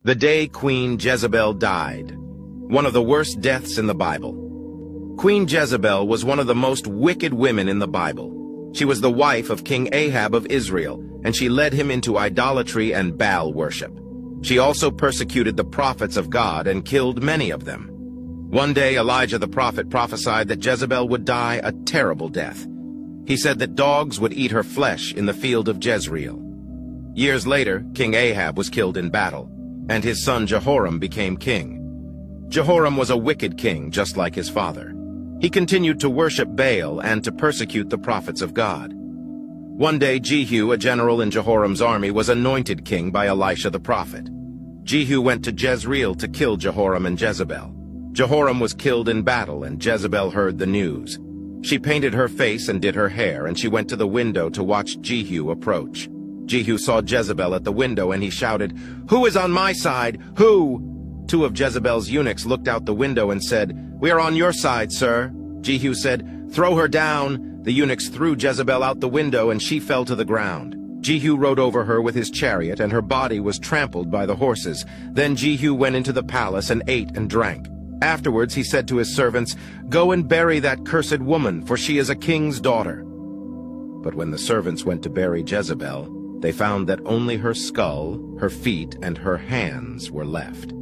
The day Queen Jezebel died. One of the worst deaths in the Bible. Queen Jezebel was one of the most wicked women in the Bible. She was the wife of King Ahab of Israel, and she led him into idolatry and Baal worship. She also persecuted the prophets of God and killed many of them. One day Elijah the prophet prophesied that Jezebel would die a terrible death. He said that dogs would eat her flesh in the field of Jezreel. Years later, King Ahab was killed in battle, and his son Jehoram became king. Jehoram was a wicked king, just like his father. He continued to worship Baal and to persecute the prophets of God. One day Jehu, a general in Jehoram's army, was anointed king by Elisha the prophet. Jehu went to Jezreel to kill Jehoram and Jezebel. Jehoram was killed in battle, and Jezebel heard the news. She painted her face and did her hair, and she went to the window to watch Jehu approach. Jehu saw Jezebel at the window, and he shouted, "Who is on my side? Who?" Two of Jezebel's eunuchs looked out the window and said, "We are on your side, sir." Jehu said, "Throw her down." The eunuchs threw Jezebel out the window, and she fell to the ground. Jehu rode over her with his chariot, and her body was trampled by the horses. Then Jehu went into the palace and ate and drank. Afterwards he said to his servants, "Go and bury that cursed woman, for she is a king's daughter." But when the servants went to bury Jezebel, they found that only her skull, her feet, and her hands were left.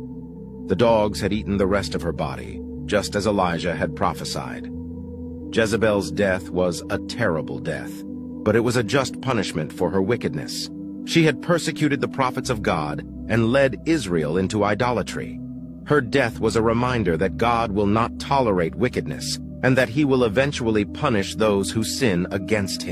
The dogs had eaten the rest of her body, just as Elijah had prophesied. Jezebel's death was a terrible death, but it was a just punishment for her wickedness. She had persecuted the prophets of God and led Israel into idolatry. Her death was a reminder that God will not tolerate wickedness, and that he will eventually punish those who sin against him.